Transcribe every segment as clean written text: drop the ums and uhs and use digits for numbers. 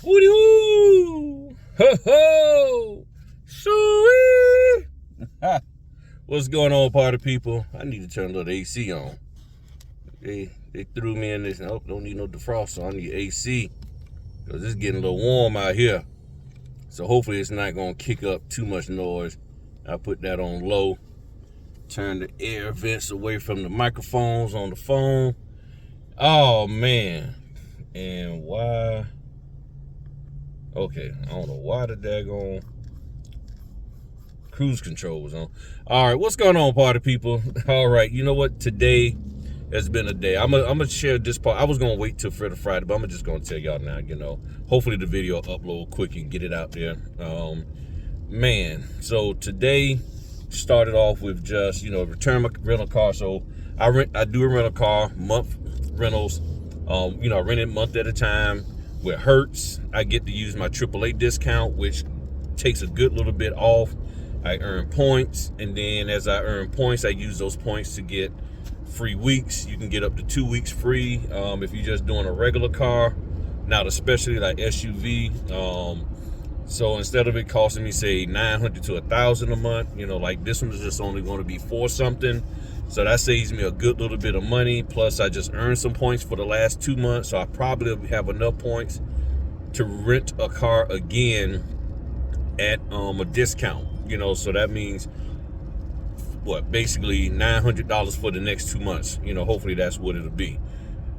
Hooty hoo! Ho ho! Shoo-wee! What's going on, party people? I need to turn the AC on. They threw me in this. Oh, don't need no defroster. I need AC because it's getting a little warm out here. So hopefully it's not gonna kick up too much noise. I put that on low. Turn the air vents away from the microphones on the phone. Oh man. And why? Okay, I don't know why the daggone cruise control was on. All right, what's going on, party people? All right, you know what? Today has been a day. I'm gonna share this part. I was gonna wait till Friday, but I'm just gonna tell y'all now. You know, hopefully the video upload quick and get it out there. Man, so today started off with just return my rental car. So I do a rental car month rentals. I rent it month at a time. With Hertz, I get to use my AAA discount, which takes a good little bit off. I earn points, and then as I earn points, I use those points to get free weeks. You can get up to 2 weeks free if you're just doing a regular car, not especially like SUV. So instead of it costing me say $900 to $1,000 a month, like this one is just only going to be $4 something. So that saves me a good little bit of money. Plus, I just earned some points for the last 2 months. So I probably have enough points to rent a car again at a discount. So that means, basically $900 for the next 2 months. Hopefully that's what it'll be.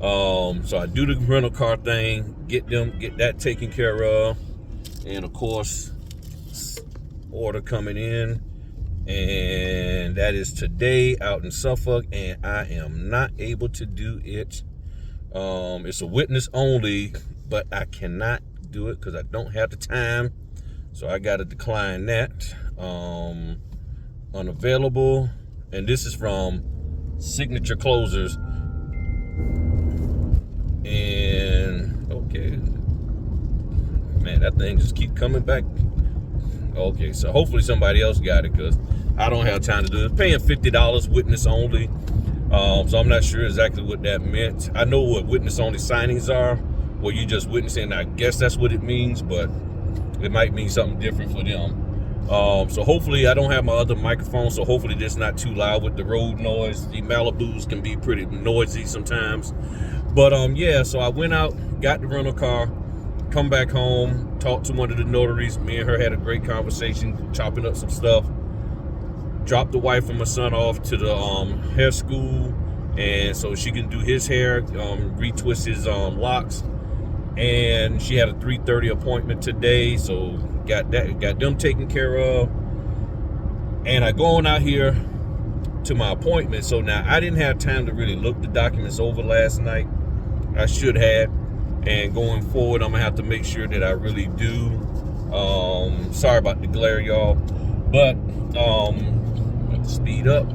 So I do the rental car thing, get that taken care of. And of course, order coming in. And that is today out in Suffolk, and I am not able to do it. It's a witness only, but I cannot do it because I don't have the time, so I got to decline that. Unavailable, and this is from Signature Closers. And okay, man, that thing just keep coming back. Okay, so hopefully somebody else got it because I don't have time to do it. Paying $50 witness only. So I'm not sure exactly what that meant. I know what witness only signings are, where you just witnessing. I guess that's what it means, but it might mean something different for them. So hopefully I don't have my other microphone, so hopefully this not too loud with the road noise. The Malibus can be pretty noisy sometimes. But yeah, so I went out, got the rental car, come back home, talked to one of the notaries. Me and her had a great conversation, chopping up some stuff. Dropped the wife and my son off to the hair school, and so she can do his hair, retwist his locks. And she had a 3:30 appointment today, so got them taken care of. And I go on out here to my appointment. So now I didn't have time to really look the documents over last night. I should have. And going forward, I'm gonna have to make sure that I really do. Sorry about the glare, y'all, but speed up.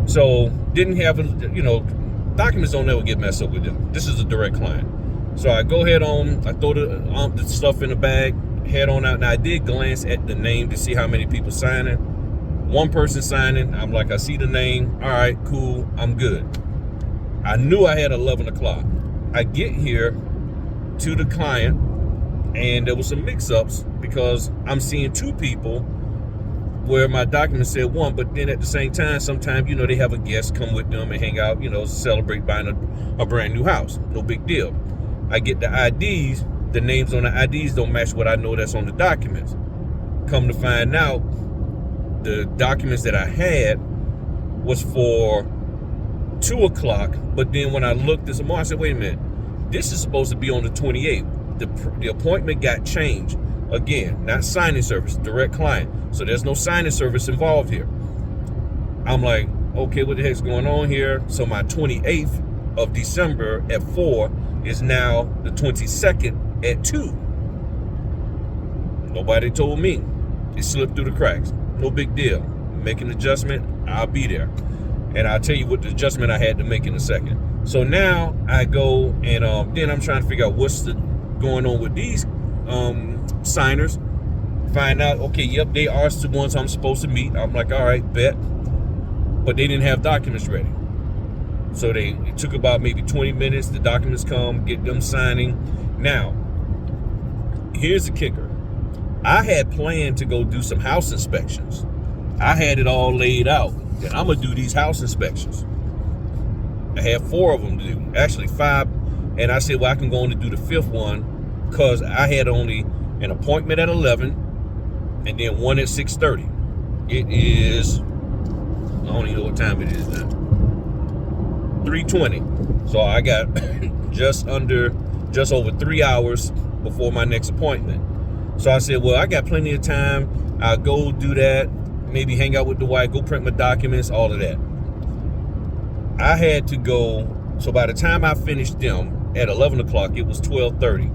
So didn't have documents don't ever get messed up with them. This is a direct client. So I go head on, I throw the stuff in the bag, head on out. Now I did glance at the name to see how many people signing. One person signing. I'm like, I see the name. All right, cool, I'm good. I knew I had 11 o'clock. I get here to the client, and there was some mix-ups because I'm seeing 2 people where my document said 1, but then at the same time, sometimes they have a guest come with them and hang out, celebrate buying a brand new house. No big deal. I get the IDs, the names on the IDs don't match what I know that's on the documents. Come to find out, the documents that I had was for 2 o'clock, but then when I looked this morning, I said, wait a minute, this is supposed to be on the 28th. The appointment got changed. Again, not signing service, direct client. So there's no signing service involved here. I'm like, okay, what the heck's going on here? So my 28th of December at 4 is now the 22nd at 2. Nobody told me. It slipped through the cracks. No big deal. Make an adjustment, I'll be there. And I'll tell you what the adjustment I had to make in a second. So now I go and then I'm trying to figure out what's going on with these signers. Find out, okay, yep, they are the ones I'm supposed to meet. I'm like, all right, bet. But they didn't have documents ready. So it took about maybe 20 minutes. The documents come, get them signing. Now, here's the kicker. I had planned to go do some house inspections. I had it all laid out that I'm gonna do these house inspections. I had 4 of them to do, actually 5, and I said, well, I can go on to do the 5th one because I had only an appointment at 11 and then one at 6:30. It is, I don't even know what time it is now. 3:20. So I got just over 3 hours before my next appointment. So I said, well, I got plenty of time. I'll go do that, maybe hang out with the wife, go print my documents, all of that. I had to go, so by the time I finished them at 11 o'clock, it was 12:30.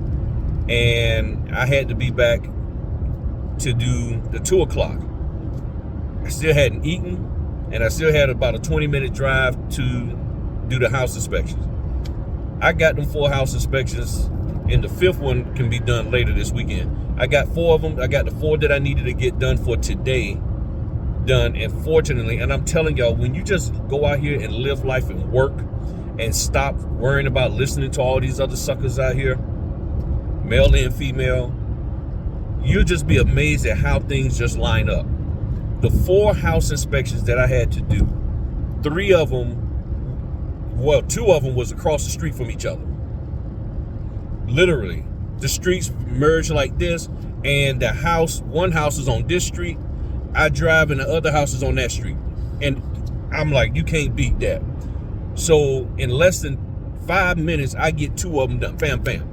And I had to be back to do the 2 o'clock. I still hadn't eaten, and I still had about a 20-minute drive to do the house inspections. I got them 4 house inspections, and the 5th one can be done later this weekend. I got 4 of them. I got the 4 that I needed to get done for today done, and fortunately, and I'm telling y'all, when you just go out here and live life and work and stop worrying about listening to all these other suckers out here, male and female, you'll just be amazed at how things just line up. The 4 house inspections that I had to do, 3 of them, well, 2 of them was across the street from each other. Literally, the streets merged like this, and the house, one house is on this street, I drive and the other house is on that street. And I'm like, you can't beat that. So in less than 5 minutes, I get 2 of them done, bam, bam.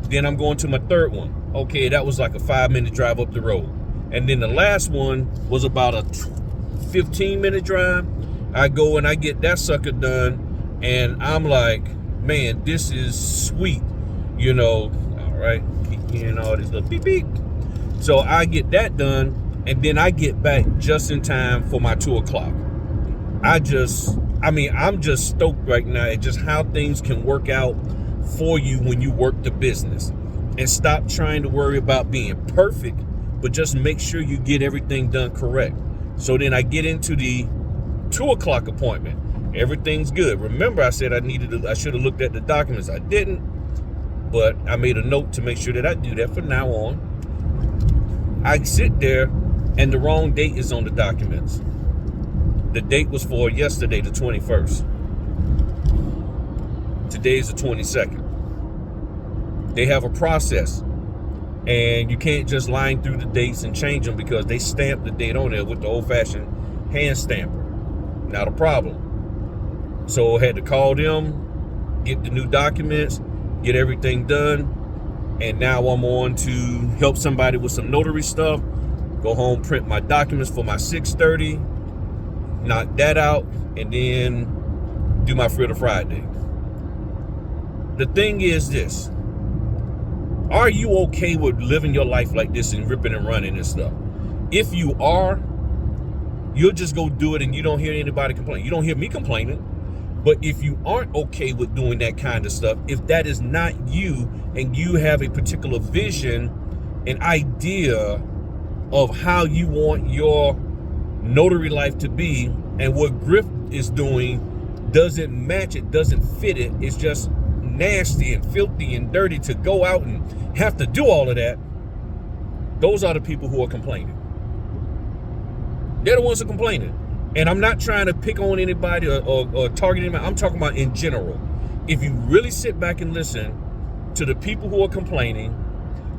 Then I'm going to my 3rd one. Okay, that was like a 5-minute drive up the road. And then the last one was about a 15-minute drive. I go and I get that sucker done, and I'm like, man, this is sweet. You know, all right, keep hearing all this little beep beep. So I get that done, and then I get back just in time for my 2 o'clock. I'm just stoked right now at just how things can work out for you when you work the business. And stop trying to worry about being perfect, but just make sure you get everything done correct. So then I get into the 2 o'clock appointment. Everything's good. Remember, I said I should have looked at the documents. I didn't, but I made a note to make sure that I do that from now on. I sit there, and the wrong date is on the documents. The date was for yesterday, the 21st. Today's the 22nd. They have a process, and you can't just line through the dates and change them because they stamp the date on there with the old-fashioned hand stamper. Not a problem. So I had to call them, get the new documents, get everything done, and now I'm on to help somebody with some notary stuff, go home, print my documents for my 6:30, knock that out, and then do my Fritter Friday. The thing is this. Are you okay with living your life like this and ripping and running and stuff? If you are, you'll just go do it and you don't hear anybody complain. You don't hear me complaining. But if you aren't okay with doing that kind of stuff, if that is not you and you have a particular vision, an idea of how you want your notary life to be, and what Griff is doing doesn't match it, doesn't fit it, it's just nasty and filthy and dirty to go out and have to do all of that, those are the people who are complaining. They're the ones who are complaining. And I'm not trying to pick on anybody or target anybody. I'm talking about in general. If you really sit back and listen to the people who are complaining,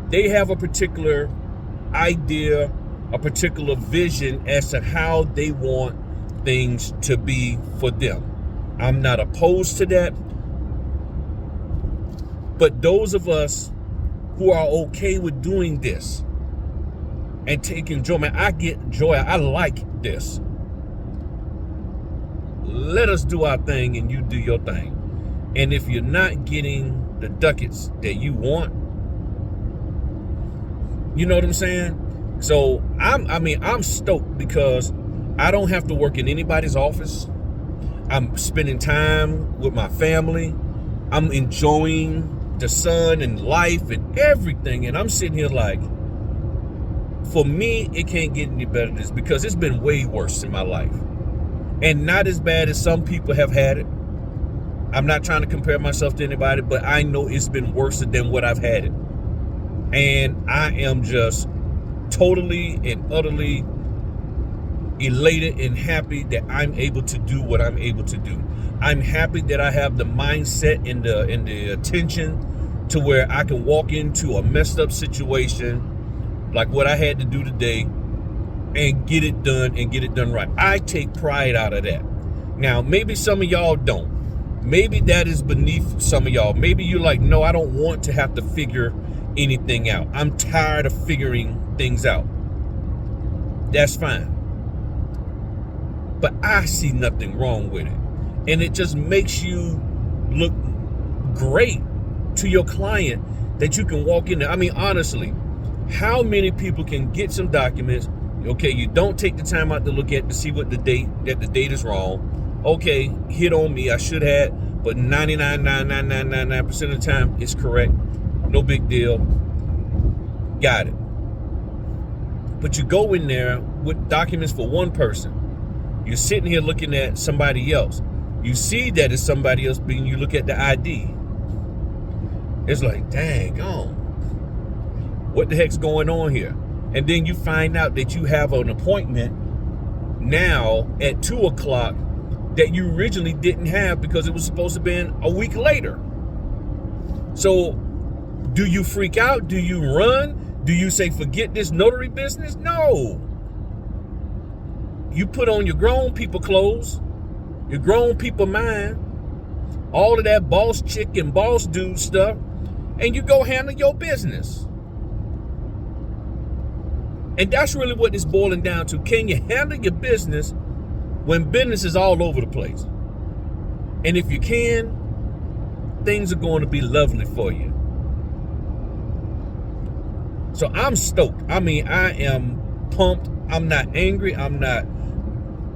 they have a particular idea, a particular vision as to how they want things to be for them. I'm not opposed to that. But those of us who are okay with doing this and taking joy, man, I get joy. I like this. Let us do our thing and you do your thing. And if you're not getting the ducats that you want, you know what I'm saying? So I'm stoked because I don't have to work in anybody's office. I'm spending time with my family. I'm enjoying the sun and life and everything. And I'm sitting here like, for me, it can't get any better than this because it's been way worse in my life. And not as bad as some people have had it. I'm not trying to compare myself to anybody, but I know it's been worse than what I've had it. And I am just totally and utterly elated and happy that I'm able to do what I'm able to do. I'm happy that I have the mindset and the attention to where I can walk into a messed up situation like what I had to do today and get it done and get it done right. I take pride out of that. Now, maybe some of y'all don't. Maybe that is beneath some of y'all. Maybe you're like, no, I don't want to have to figure anything out. I'm tired of figuring things out. That's fine. But I see nothing wrong with it. And it just makes you look great to your client that you can walk in there. I mean, honestly, how many people can get some documents? Okay, you don't take the time out to look at to see what the date is wrong. Okay, hit on me, I should have, but 99.99999% of the time it's correct. No big deal. Got it. But you go in there with documents for one person. You're sitting here looking at somebody else. You see that it's somebody else, but you look at the ID. It's like, dang on. What the heck's going on here? And then you find out that you have an appointment now at 2 o'clock that you originally didn't have because it was supposed to have been a week later. So do you freak out? Do you run? Do you say, forget this notary business? No. You put on your grown people clothes, your grown people mind, all of that boss chick and boss dude stuff, and you go handle your business. And that's really what it's boiling down to. Can you handle your business when business is all over the place? And if you can, things are going to be lovely for you. So I'm stoked. I mean, I am pumped. I'm not angry.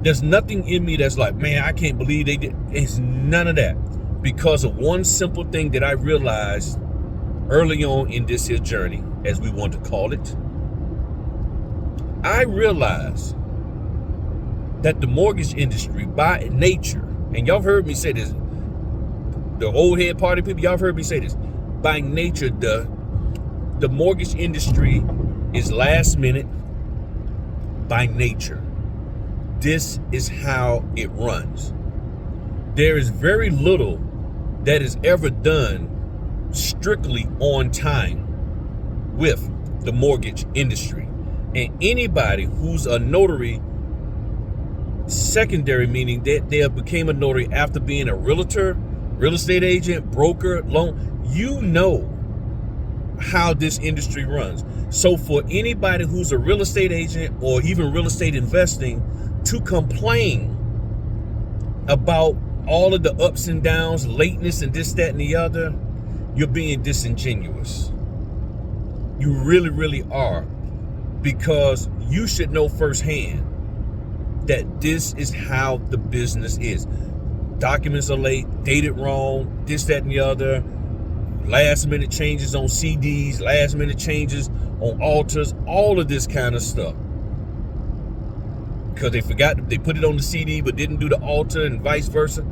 There's nothing in me that's like, man, I can't believe they did. It's none of that. Because of one simple thing that I realized early on in this here journey, as we want to call it. I realized that the mortgage industry by nature, and y'all have heard me say this, the old head party people, y'all have heard me say this, by nature, the mortgage industry is last minute by nature. This is how it runs. There is very little that is ever done strictly on time with the mortgage industry. And anybody who's a notary secondary, meaning that they became a notary after being a realtor, real estate agent, broker, loan, you know how this industry runs. So for anybody who's a real estate agent or even real estate investing to complain about all of the ups and downs, lateness and this, that, and the other, you're being disingenuous. You really, really are. Because you should know firsthand that this is how the business is. Documents are late, dated wrong, this, that, and the other. Last minute changes on CDs, last minute changes on alters, all of this kind of stuff. Because they forgot, they put it on the CD but didn't do the alter and vice versa.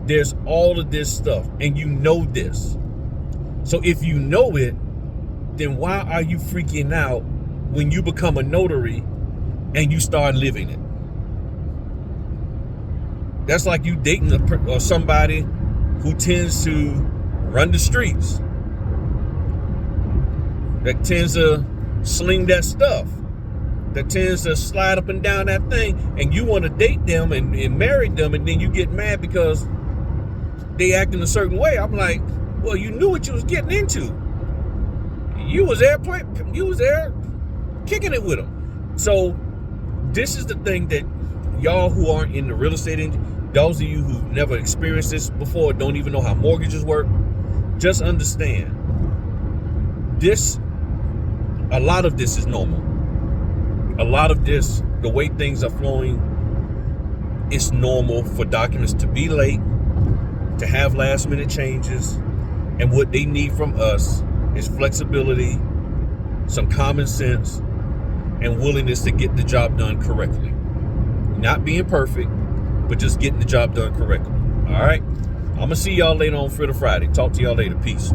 There's all of this stuff and you know this. So if you know it, then why are you freaking out when you become a notary and you start living it? That's like you dating somebody who tends to run the streets, that tends to sling that stuff, that tends to slide up and down that thing, and you want to date them and marry them, and then you get mad because they act in a certain way. I'm like, well, you knew what you was getting into. You was there kicking it with them. So this is the thing that y'all who aren't in the real estate industry, those of you who've never experienced this before, don't even know how mortgages work, just understand this. A lot of this is normal. A lot of this, the way things are flowing, it's normal for documents to be late, to have last minute changes, and what they need from us is flexibility, some common sense, and willingness to get the job done correctly. Not being perfect, but just getting the job done correctly. All right? I'm going to see y'all later on Friday. Talk to y'all later. Peace.